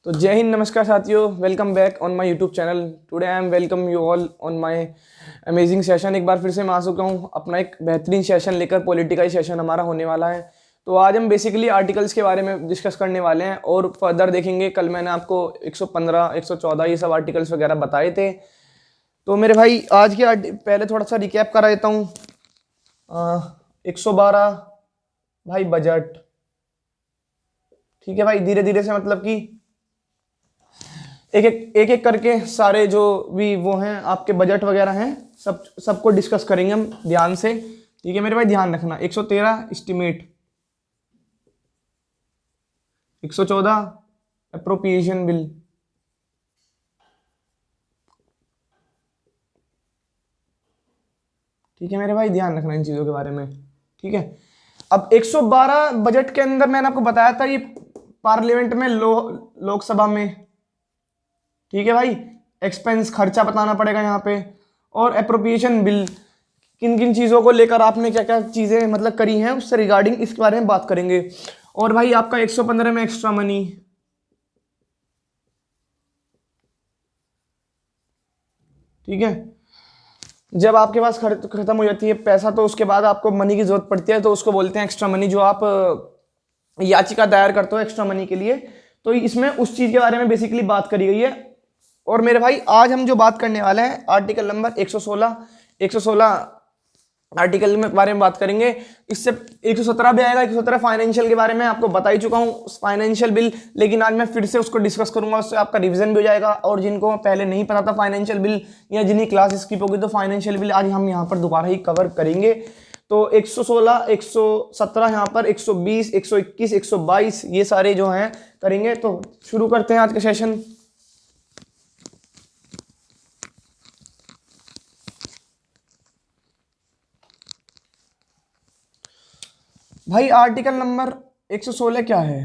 तो जय हिंद, नमस्कार साथियों, welcome back on my YouTube channel. Today I am welcome you all on my amazing session. एक बार फिर से मैं आ चुका हूँ अपना एक बेहतरीन सेशन लेकर। पॉलिटिकल सेशन हमारा होने वाला है। तो आज हम बेसिकली आर्टिकल्स के बारे में डिस्कस करने वाले हैं और फर्दर देखेंगे। कल मैंने आपको 115, 114 ये सब आर्टिकल्स वगैरह बताए थे। तो मेरे भाई आज के पहले थोड़ा सा रिकैप करा देता हूँ। 112 भाई बजट, ठीक है भाई। धीरे धीरे से मतलब कि एक एक करके सारे जो भी वो हैं आपके बजट वगैरह हैं सबको डिस्कस करेंगे हम ध्यान से, ठीक है मेरे भाई। ध्यान रखना। 113 एस्टिमेट, 114 अप्रोप्रिएशन बिल, ठीक है मेरे भाई। ध्यान रखना इन चीज़ों के बारे में, ठीक है। अब 112 बजट के अंदर मैंने आपको बताया था ये पार्लियामेंट में लोकसभा में, ठीक है भाई। एक्सपेंस खर्चा बताना पड़ेगा यहाँ पे। और अप्रोप्रिएशन बिल, किन किन चीज़ों को लेकर आपने क्या क्या चीज़ें मतलब करी हैं उससे रिगार्डिंग इसके बारे में बात करेंगे। और भाई आपका 115 में एक्स्ट्रा मनी, ठीक है। जब आपके पास खत्म हो जाती है पैसा तो उसके बाद आपको मनी की जरूरत पड़ती है, तो उसको बोलते हैं एक्स्ट्रा मनी। जो आप याचिका दायर करते हो एक्स्ट्रा मनी के लिए, तो इसमें उस चीज़ के बारे में बेसिकली बात करी गई है। और मेरे भाई आज हम जो बात करने वाले हैं आर्टिकल नंबर 116 आर्टिकल में बारे में बात करेंगे। इससे 117 भी आएगा। 117 फाइनेंशियल के बारे में आपको बता ही चुका हूँ, फाइनेंशियल बिल, लेकिन आज मैं फिर से उसको डिस्कस करूंगा। उससे आपका रिवीजन भी हो जाएगा। और जिनको पहले नहीं पता था फाइनेंशियल बिल या जिन्हीं क्लास स्किप होगी, तो फाइनेंशियल बिल आज हम यहाँ पर दोबारा ही कवर करेंगे। तो 116, 117 यहाँ पर 120, 121, 122 ये सारे जो हैं करेंगे। तो शुरू करते हैं आज का सेशन। भाई आर्टिकल नंबर 116 क्या है?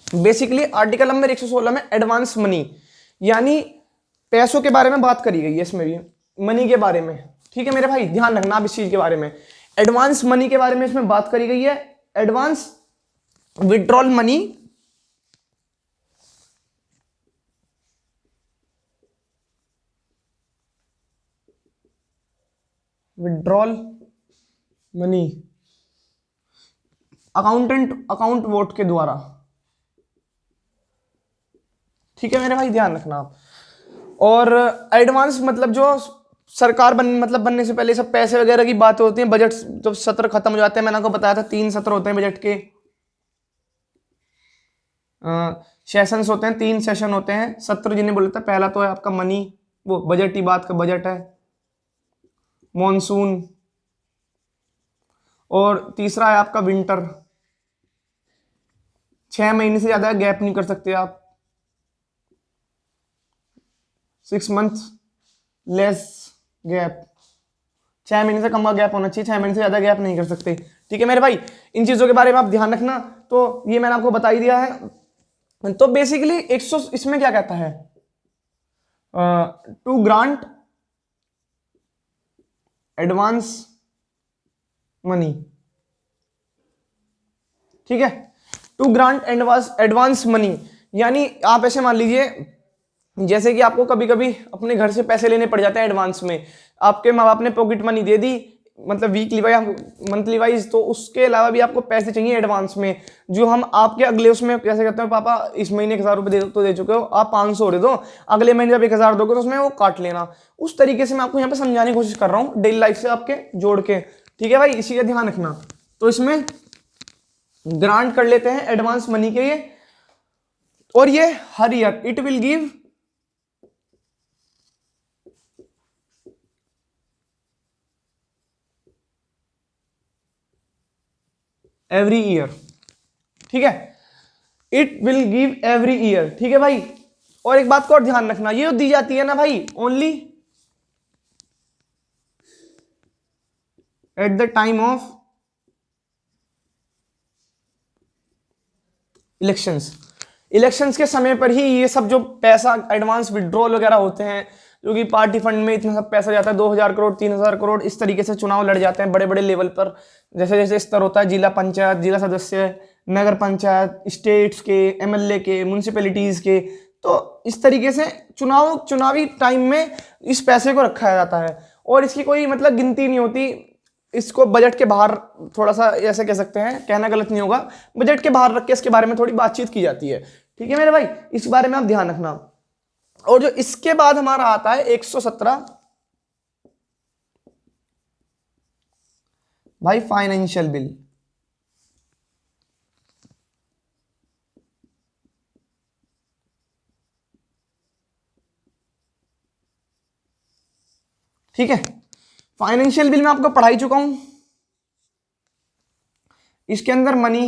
बेसिकली आर्टिकल नंबर 116 में एडवांस मनी यानी पैसों के बारे में बात करी गई है। इसमें भी मनी के बारे में, ठीक है मेरे भाई। ध्यान रखना आप इस चीज के बारे में। एडवांस मनी के बारे में इसमें बात करी गई है। Advance withdrawal money, withdrawal money account vote के द्वारा, ठीक है मेरे भाई। ध्यान रखना आप। और एडवांस मतलब जो सरकार बनने से पहले सब पैसे वगैरह की बात होती है। बजट जब सत्र खत्म हो जाते हैं, मैंने आपको बताया था 3 सत्र होते हैं बजट के। सेशंस होते हैं, 3 सेशन होते हैं। सत्र जिन्हें बोलते हैं, पहला तो है आपका मनी, वो बजट ही बात का बजट है, मॉनसून। और तीसरा है आपका विंटर, 6 महीने से ज्यादा गैप नहीं कर सकते आप। 6 मंथ लेस गैप, 6 महीने से कम का गैप होना चाहिए। 6 महीने से ज्यादा गैप नहीं कर सकते, ठीक है मेरे भाई। इन चीजों के बारे में आप ध्यान रखना। तो ये मैंने आपको बता ही दिया है। तो बेसिकली 100 इसमें क्या कहता है, टू ग्रांट एडवांस मनी, ठीक है। टू ग्रांट एडवांस मनी यानी आप ऐसे मान लीजिए, जैसे कि आपको कभी कभी अपने घर से पैसे लेने पड़ जाते हैं एडवांस में। आपके माँ बाप ने पॉकेट मनी दे दी, मतलब वीकली वाइज, मंथली वाइज, तो उसके अलावा भी आपको पैसे चाहिए एडवांस में, जो हम आपके अगले उसमें कैसे कहते हैं, पापा इस महीने 1000 रुपये तो दे चुके हो, आप 500 दे दो, अगले महीने जब 1000 दोगे तो उसमें वो काट लेना। उस तरीके से मैं आपको यहाँ पे समझाने की कोशिश कर रहा हूँ, डेली लाइफ से आपके जोड़ के, ठीक है भाई। इसी का ध्यान रखना। तो इसमें ग्रांट कर लेते हैं एडवांस मनी के लिए, और ये हर year it will give every year, ठीक है। It will give every year, ठीक है भाई। और एक बात को और ध्यान रखना, ये दी जाती है ना भाई only at the time of elections के समय पर ही ये सब जो पैसा एडवांस विड्रॉल वगैरह होते हैं, जो कि पार्टी फंड में इतना सब पैसा जाता है, 2000 करोड़, 3000 करोड़, इस तरीके से चुनाव लड़ जाते हैं बड़े बड़े लेवल पर। जैसे जैसे स्तर होता है, जिला पंचायत, जिला सदस्य, नगर पंचायत, स्टेट्स के, एमएलए के, म्यूनिसिपैलिटीज के। तो इस तरीके से चुनावी टाइम में इस पैसे को रखा जाता है और इसकी कोई मतलब गिनती नहीं होती। इसको बजट के बाहर थोड़ा सा ऐसे कह सकते हैं, कहना गलत नहीं होगा, बजट के बाहर रख के इसके बारे में थोड़ी बातचीत की जाती है। ठीक है मेरे भाई, इस बारे में आप ध्यान रखना। और जो इसके बाद हमारा आता है 117 भाई, फाइनेंशियल बिल। ठीक है, फाइनेंशियल बिल में आपको पढ़ा ही चुका हूं। इसके अंदर मनी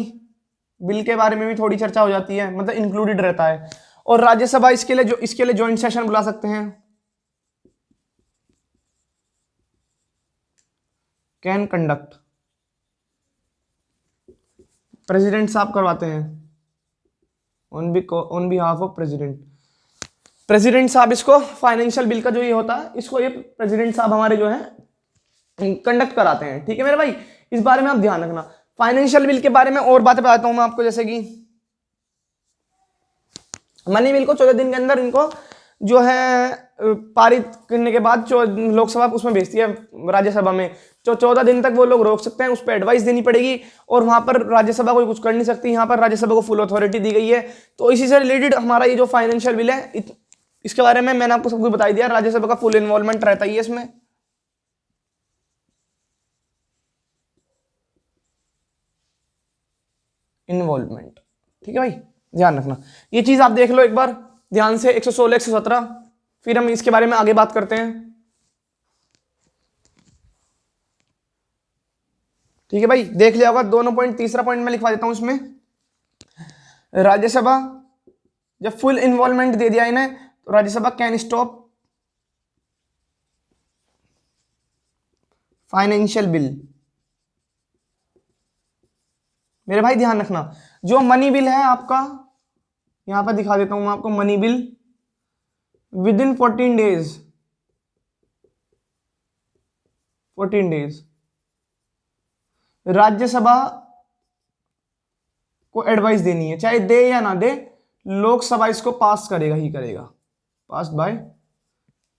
बिल के बारे में भी थोड़ी चर्चा हो जाती है, मतलब इंक्लूडेड रहता है। और राज्यसभा इसके लिए ज्वाइंट सेशन बुला सकते हैं, कैन कंडक्ट, प्रेसिडेंट साहब करवाते हैं ऑन बिहाफ ऑफ प्रेसिडेंट साहब इसको फाइनेंशियल बिल का जो ये होता है, इसको ये प्रेसिडेंट साहब हमारे जो है कंडक्ट कराते हैं। ठीक है मेरे भाई, इस बारे में आप ध्यान रखना। फाइनेंशियल बिल के बारे में और बातें बताता हूं मैं आपको, जैसे कि मनी बिल को 14 दिन के अंदर इनको जो है पारित करने के बाद जो लोकसभा उसमें भेजती है राज्यसभा में, जो 14 दिन तक वो लोग रोक सकते हैं, उस पर एडवाइस देनी पड़ेगी और वहां पर राज्यसभा कोई कुछ कर नहीं सकती। यहाँ पर राज्यसभा को फुल अथॉरिटी दी गई है। तो इसी से रिलेटेड हमारा ये जो फाइनेंशियल बिल है, इसके बारे में मैंने आपको सब कुछ बता दिया। राज्यसभा का फुल इन्वॉल्वमेंट रहता ही है इसमें। इन्वॉल्वमेंट, ठीक है भाई, ध्यान रखना ये चीज आप देख लो एक बार ध्यान से। 116 117, फिर हम इसके बारे में आगे बात करते हैं। ठीक है भाई, देख लिया होगा दोनों पॉइंट। तीसरा पॉइंट मैं लिखवा देता हूं इसमें, राज्यसभा जब फुल इन्वॉल्वमेंट दे दिया इन्हें तो Rajya Sabha can stop financial bill. मेरे भाई ध्यान रखना, जो मनी बिल है आपका, यहां पर दिखा देता हूं मैं आपको, money bill with in 14 days Rajya Sabha को एडवाइस देनी है, चाहे दे या ना दे, लोकसभा इसको पास करेगा ही करेगा, पास बाय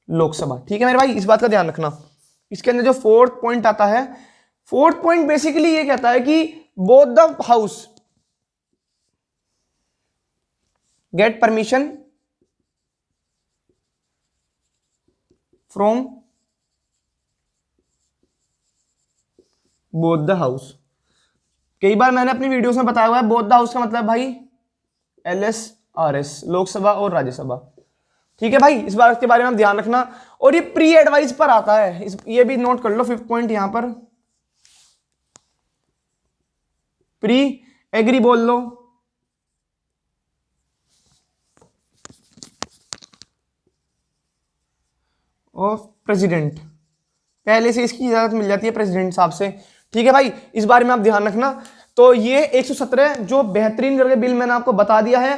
लोकसभा। ठीक है मेरे भाई, इस बात का ध्यान रखना। इसके अंदर जो 4th पॉइंट आता है, 4th पॉइंट बेसिकली ये कहता है कि both the house get permission from both the house. कई बार मैंने अपनी वीडियोस में बताया हुआ है, बोथ द हाउस का मतलब भाई LS RS, लोकसभा और राज्यसभा। ठीक है भाई, इस बात के बारे में ध्यान रखना। और ये प्री एडवाइस पर आता है, ये भी नोट कर लो 5th पॉइंट यहां पर, प्री एग्री बोल लो, ऑफ प्रेसिडेंट, पहले से इसकी इजाजत मिल जाती है प्रेसिडेंट साहब से। ठीक है भाई, इस बारे में आप ध्यान रखना। तो ये 117 जो बेहतरीन करके बिल मैंने आपको बता दिया है।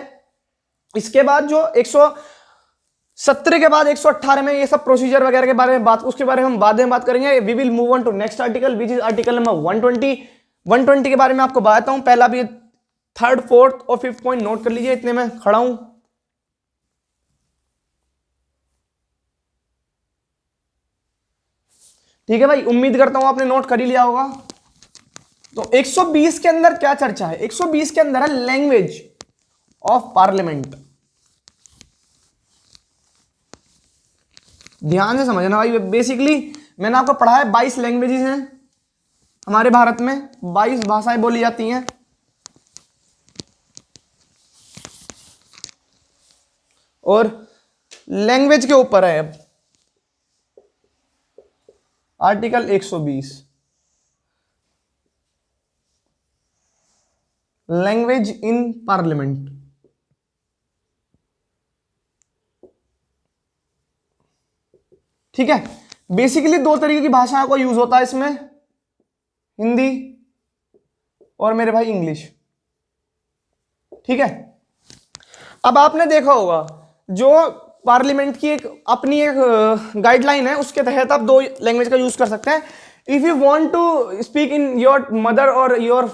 इसके बाद जो 117 के बाद 118 में ये सब प्रोसीजर वगैरह के बारे में उसके बारे में हम बाद में बात करेंगे। We will move on to next article which is article number 120। 120 के बारे में आपको बताता हूं। पहला भी 3rd 4th और 5th पॉइंट नोट कर लीजिए, इतने में खड़ा हूं। ठीक है भाई, उम्मीद करता हूं आपने नोट कर ही लिया होगा। तो 120 के अंदर क्या चर्चा है? 120 के अंदर है लैंग्वेज ऑफ पार्लियामेंट। ध्यान से समझना भाई, बेसिकली मैंने आपको पढ़ा है 22 लैंग्वेजेस हैं हमारे भारत में, 22 भाषाएं बोली जाती हैं। और लैंग्वेज के ऊपर है अब आर्टिकल 120, लैंग्वेज इन पार्लियामेंट। ठीक है, बेसिकली 2 तरीके की भाषाओं का यूज होता है इसमें, हिंदी और मेरे भाई इंग्लिश। ठीक है, अब आपने देखा होगा जो पार्लियामेंट की एक अपनी एक गाइडलाइन है, उसके तहत आप 2 लैंग्वेज का यूज कर सकते हैं। If you want to speak in your mother और योर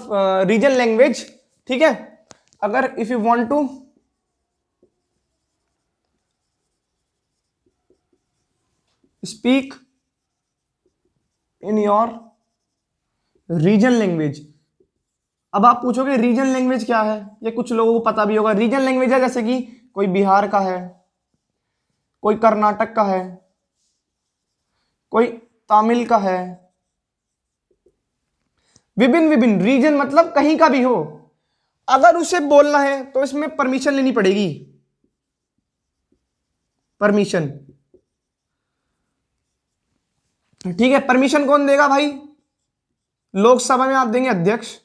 रीजन लैंग्वेज, ठीक है। अगर if you want to speak in your region language, अब आप पूछोगे रीजन लैंग्वेज क्या है, ये कुछ लोगों को पता भी होगा। रीजन लैंग्वेज है जैसे कि कोई बिहार का है, कोई कर्नाटक का है, कोई तमिल का है, विभिन्न विभिन्न रीजन मतलब कहीं का भी हो। अगर उसे बोलना है तो इसमें परमिशन लेनी पड़ेगी, परमिशन, ठीक है। परमिशन कौन देगा भाई? लोकसभा में आप देंगे अध्यक्ष,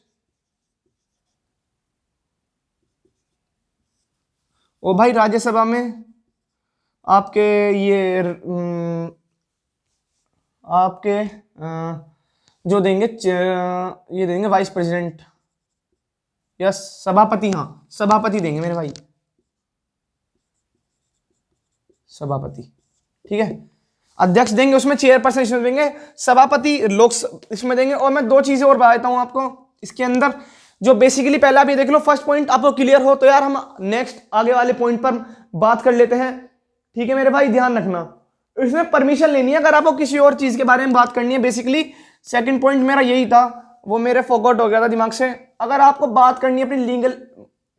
ओ भाई राज्यसभा में आपके ये आपके जो देंगे ये देंगे वाइस प्रेसिडेंट या सभापति, हाँ सभापति देंगे मेरे भाई, सभापति, ठीक है। अध्यक्ष देंगे, उसमें चेयरपर्सन इसमें देंगे, सभापति लोक इसमें देंगे। और मैं दो चीजें और बताता हूं आपको इसके अंदर, जो बेसिकली पहला भी देख लो, फर्स्ट पॉइंट आपको क्लियर हो तो यार हम नेक्स्ट आगे वाले पॉइंट पर बात कर लेते हैं, ठीक है मेरे भाई। ध्यान रखना इसमें परमिशन लेनी है अगर आपको किसी और चीज के बारे में बात करनी है। बेसिकली सेकंड पॉइंट मेरा यही था, वो मेरे फॉरगॉट हो गया था दिमाग से। अगर आपको बात करनी है अपनी लीगल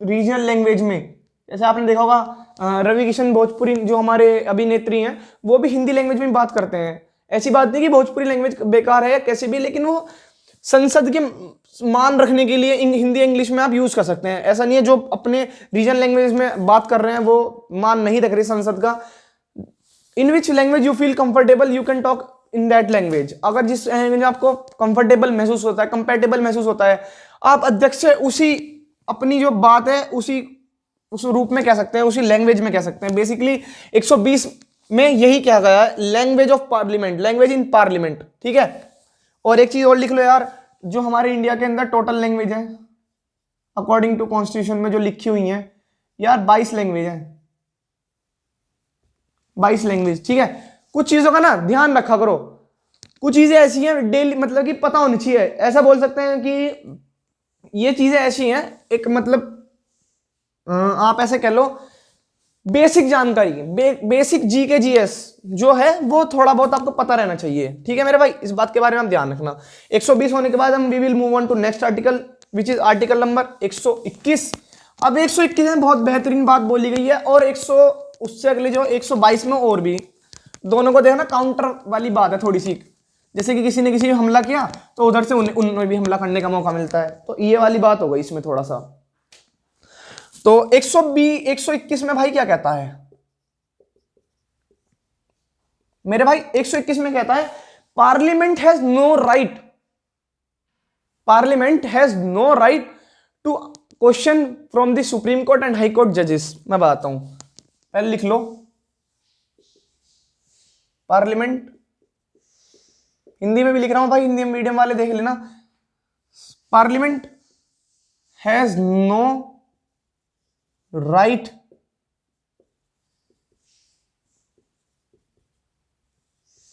रीजनल लैंग्वेज में, जैसे आपने देखा होगा रवि किशन भोजपुरी जो हमारे अभिनेत्री हैं वो भी हिंदी लैंग्वेज में बात करते हैं। ऐसी बात नहीं कि भोजपुरी लैंग्वेज बेकार है या कैसे भी, लेकिन वो संसद के मान रखने के लिए हिंदी इंग्लिश में आप यूज कर सकते हैं। ऐसा नहीं है जो अपने रीजनल लैंग्वेज में बात कर रहे हैं वो मान नहीं रख रहे संसद का। In which language you feel comfortable you can talk in that language. अगर जिस लैंग्वेज में आपको कंफर्टेबल महसूस होता है, कंपेटेबल महसूस होता है, आप अध्यक्ष से उसी अपनी जो बात है उस रूप में कह सकते हैं, उसी लैंग्वेज में कह सकते हैं। बेसिकली 120 में यही कहा गया है, language of parliament, language in parliament, ठीक है। और एक चीज और लिख लो यार, जो हमारे इंडिया के अंदर टोटल लैंग्वेज है अकॉर्डिंग टू कॉन्स्टिट्यूशन में जो लिखी हुई है यार 22 लैंग्वेज है, 22 लैंग्वेज, ठीक है। कुछ चीजों का ना ध्यान रखा करो, कुछ चीजें ऐसी हैं डेली मतलब कि पता होनी चाहिए। ऐसा बोल सकते हैं कि ये चीजें ऐसी हैं, एक मतलब आप ऐसे कह लो बेसिक जानकारी, बेसिक जी के जीएस जो है वो थोड़ा बहुत आपको पता रहना चाहिए, ठीक है मेरे भाई। इस बात के बारे में आप ध्यान रखना। 120 होने के बाद हम we will move on to next article which is article number 121। अब 121 में बहुत बेहतरीन बात बोली गई है, और 100 उससे अगले जो 122 में और भी, दोनों को देखना काउंटर वाली बात है थोड़ी सी। जैसे कि किसी ने किसी पे हमला किया तो उधर से उनमें भी हमला करने का मौका मिलता है, तो ये वाली बात हो गई इसमें थोड़ा सा। तो 121 में भाई क्या कहता है मेरे भाई? 121 में कहता है parliament has no right, parliament has no right to question from the Supreme Court and High Court जजेस। मैं बताता हूं, पहले लिख लो पार्लियामेंट, हिंदी में भी लिख रहा हूं भाई, हिंदी मीडियम वाले देख लेना। पार्लियामेंट हैज नो राइट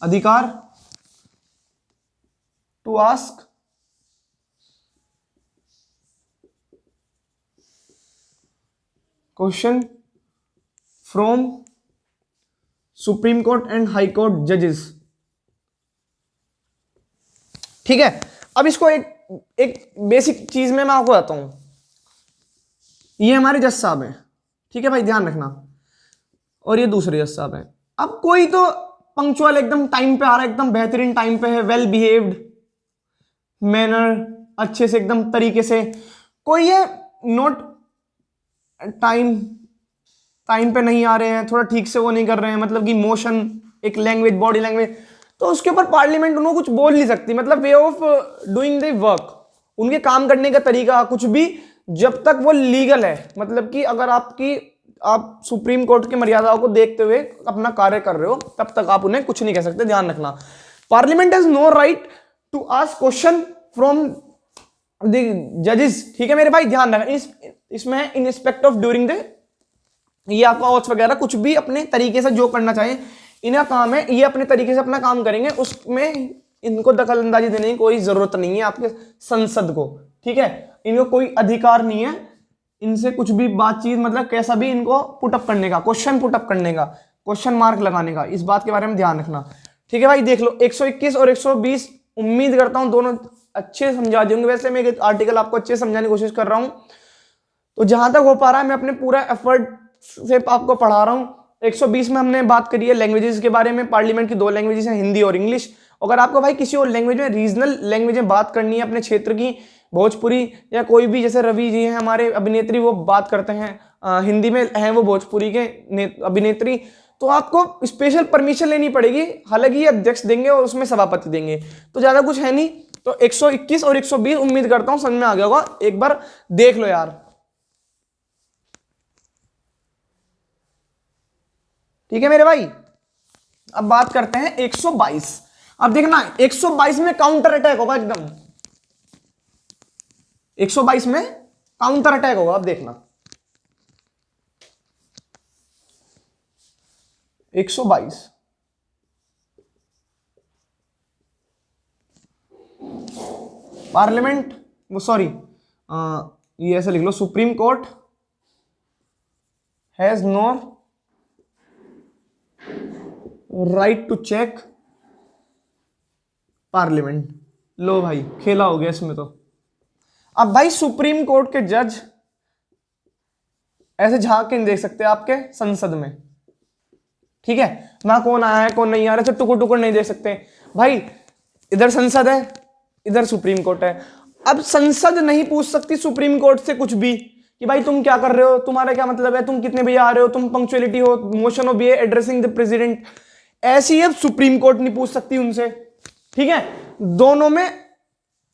अधिकार to ask question from Supreme Court and High Court जजेस, ठीक है। अब इसको एक बेसिक चीज में मैं आपको बताता हूं, ये हमारे जज साहब हैं, ठीक है भाई ध्यान रखना, और ये दूसरे जज साहब हैं। अब कोई तो पंक्चुअल एकदम टाइम पे आ रहा है, एकदम बेहतरीन टाइम पे है, वेल बिहेव्ड मैनर, अच्छे से एकदम तरीके से, कोई है नोट टाइम पे नहीं आ रहे हैं, थोड़ा ठीक से वो नहीं कर रहे हैं, मतलब कि मोशन, एक लैंग्वेज, बॉडी लैंग्वेज, तो उसके ऊपर पार्लियामेंट उन्होंने कुछ बोल नहीं सकती। मतलब way of doing the work, उनके काम करने का तरीका कुछ भी, जब तक वो लीगल है, मतलब कि अगर आप सुप्रीम कोर्ट की मर्यादाओं को देखते हुए अपना कार्य कर रहे हो तब तक आप उन्हें कुछ नहीं कह सकते। ध्यान रखना, parliament has no right to ask question from the जजेस, ठीक है मेरे भाई ध्यान रखना। इसमें in respect of during the, ये आपका ऑथ्स वगैरह कुछ भी अपने तरीके से जो करना चाहे, इनका काम है, ये अपने तरीके से अपना काम करेंगे, उसमें इनको दखल अंदाजी देने की कोई जरूरत नहीं है आपके संसद को, ठीक है। इनको कोई अधिकार नहीं है इनसे कुछ भी बातचीत, मतलब कैसा भी इनको पुटअप करने का, क्वेश्चन पुटअप करने का, क्वेश्चन मार्क लगाने का। इस बात के बारे में ध्यान रखना, ठीक है भाई। देख लो 121 और 120, उम्मीद करता हूं दोनों अच्छे समझा देंगे। वैसे मैं एक आर्टिकल आपको अच्छे समझाने की कोशिश कर रहा हूं, तो जहां तक हो पा रहा है मैं अपने पूरा एफर्ट से आपको पढ़ा रहा हूं। 120 में हमने बात करी है लैंग्वेजेस के बारे में। पार्लियामेंट की 2 लैंग्वेजेस हैं, हिंदी और इंग्लिश। अगर आपको भाई किसी और लैंग्वेज में, रीजनल लैंग्वेज में बात करनी है अपने क्षेत्र की, भोजपुरी या कोई भी, जैसे रवि जी हैं हमारे अभिनेत्री, वो बात करते हैं हिंदी में, हैं वो भोजपुरी के अभिनेत्री, तो आपको स्पेशल परमिशन लेनी पड़ेगी। हालांकि ये अध्यक्ष देंगे और उसमें सभापति देंगे, तो ज्यादा कुछ है नहीं। तो 121 और 120 उम्मीद करता हूं समझ में आ गया होगा, एक बार देख लो यार, ठीक है मेरे भाई। अब बात करते हैं 122। अब देखना 122 में काउंटर अटैक होगा एकदम, 122 में काउंटर अटैक होगा। अब देखना 122, पार्लियामेंट, वो सॉरी, ये ऐसे लिख लो, supreme court has no right to check parliament. लो भाई खेला हो गया इसमें तो। अब भाई सुप्रीम कोर्ट के जज ऐसे झांक के नहीं देख सकते आपके संसद में, ठीक है, वहां कौन आया है कौन नहीं आ रहा है, टुकुर टुकुर नहीं देख सकते भाई। इधर संसद है, इधर सुप्रीम कोर्ट है। अब संसद नहीं पूछ सकती सुप्रीम कोर्ट से कुछ भी कि भाई तुम क्या कर रहे हो, तुम्हारा क्या मतलब है, तुम कितने बजे आ रहे हो, तुम पंक्चुअलिटी हो, motion of B addressing the president, ऐसी अब सुप्रीम कोर्ट नहीं पूछ सकती उनसे, ठीक है। दोनों में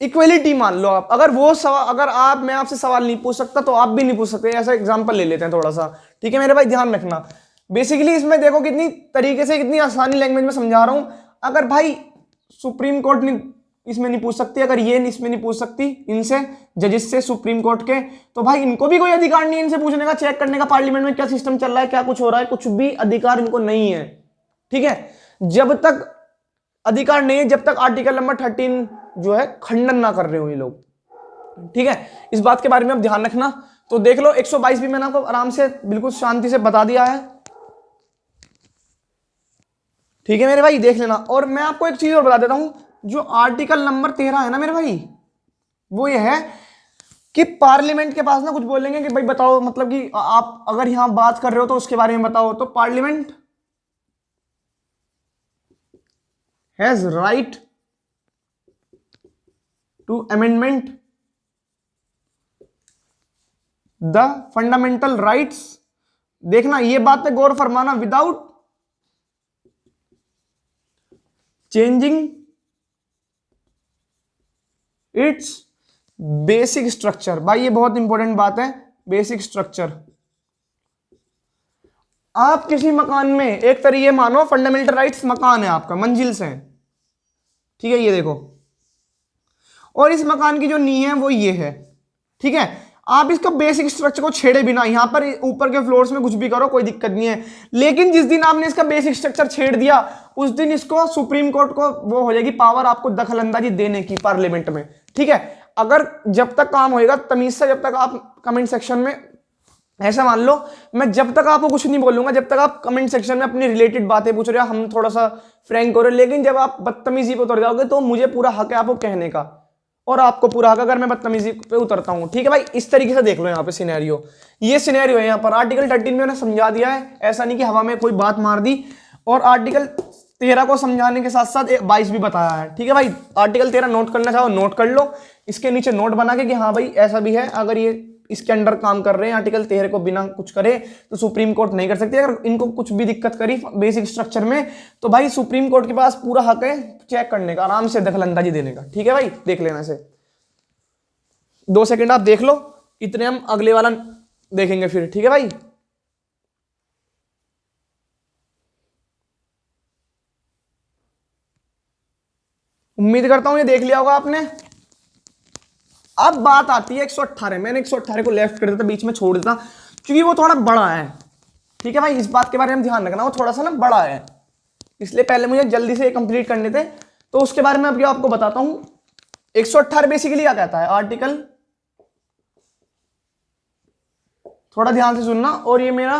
इक्वलिटी मान लो आप। अगर वो सवाल, अगर आप, मैं आपसे सवाल नहीं पूछ सकता तो आप भी नहीं पूछ सकते। ऐसा एग्जांपल ले लेते हैं थोड़ा सा, ठीक है मेरे भाई, ध्यान रखना। बेसिकली इसमें देखो कितनी तरीके से, कितनी आसानी लैंग्वेज में समझा रहा हूं। अगर भाई सुप्रीम कोर्ट नहीं, इसमें नहीं पूछ सकती, अगर ये इसमें नहीं पूछ सकती इनसे, जजेस से, सुप्रीम कोर्ट के, तो भाई इनको भी कोई अधिकार नहीं है इनसे पूछने का, चेक करने का पार्लियामेंट में क्या सिस्टम चल रहा है, क्या कुछ हो रहा है, कुछ भी अधिकार इनको नहीं है, ठीक है। जब तक अधिकार नहीं है, जब तक आर्टिकल नंबर 13 जो है खंडन ना कर रहे हो ये लोग, ठीक है। इस बात के बारे में अब ध्यान रखना। तो देख लो 122 भी मैंने आपको आराम से बिल्कुल शांति से बता दिया है, ठीक है मेरे भाई, देख लेना। और मैं आपको एक चीज और बता देता हूं, जो आर्टिकल नंबर 13 है ना मेरे भाई, वो ये है कि पार्लियामेंट के पास ना कुछ बोलेंगे कि भाई बताओ, मतलब कि आप अगर यहां बात कर रहे हो तो उसके बारे में बताओ। तो parliament has right to amendment the fundamental rights, देखना ये बात पे गौर फरमाना, without changing its basic structure. भाई ये बहुत इंपॉर्टेंट बात है, बेसिक स्ट्रक्चर। आप किसी मकान में, एक तरीके मानो फंडामेंटल राइट्स मकान है आपका, मंजिल से, ठीक है, ये देखो, और इस मकान की जो नींव है वो ये है, ठीक है। आप इसका बेसिक स्ट्रक्चर को छेड़े बिना, यहां पर ऊपर के फ्लोर्स में कुछ भी करो कोई दिक्कत नहीं है, लेकिन जिस दिन आपने इसका बेसिक स्ट्रक्चर छेड़ दिया उस दिन इसको सुप्रीम कोर्ट को वो हो जाएगी पावर आपको दखलंदाजी देने की पार्लियामेंट में, ठीक है। अगर जब तक काम होएगा तमीज से, जब तक आप कमेंट सेक्शन में, ऐसा मान लो मैं जब तक आपको कुछ नहीं बोलूंगा, जब तक आप कमेंट सेक्शन में अपनी रिलेटेड बातें पूछ रहे हो, हम थोड़ा सा फ्रैंक हो रहे, लेकिन जब आप बदतमीजी पे उतर जाओगे तो मुझे पूरा हक है आपको कहने का, और आपको पूरा हक अगर मैं बदतमीजी पे उतरता हूं, ठीक है भाई। इस तरीके से देख लो यहाँ पे सिनेरियो, ये सिनेरियो है यहाँ पर। आर्टिकल 13 में मैंने समझा दिया है, ऐसा नहीं कि हवा में कोई बात मार दी, और आर्टिकल 13 को समझाने के साथ साथ 22 भी बताया है, ठीक है भाई। आर्टिकल 13 नोट करना चाहो नोट कर लो, इसके नीचे नोट बना के कि हाँ भाई ऐसा भी है, अगर ये इसके अंडर काम कर रहे हैं आर्टिकल 13 को बिना कुछ करे तो सुप्रीम कोर्ट नहीं कर सकती। अगर इनको कुछ भी दिक्कत करी बेसिक स्ट्रक्चर में तो भाई सुप्रीम कोर्ट के पास पूरा हक है चेक करने का, आराम से दखलंदाजी देने का, ठीक है भाई। देख लेना से 2 सेकंड आप देख लो, इतने हम अगले वाला देखेंगे फिर, ठीक है भाई। उम्मीद करता हूं ये देख लिया होगा आपने। अब बात आती है 118, मैंने 118 को लेफ्ट कर देता, बीच में छोड़ देता क्योंकि वो थोड़ा बड़ा है, ठीक है भाई। इस बात के बारे में ध्यान रखना, वो थोड़ा सा ना बड़ा है, इसलिए पहले मुझे जल्दी से कंप्लीट करने थे, तो उसके बारे में अभी आपको बताता हूं। 118 बेसिकली क्या कहता है, आर्टिकल थोड़ा ध्यान से सुनना। और ये मेरा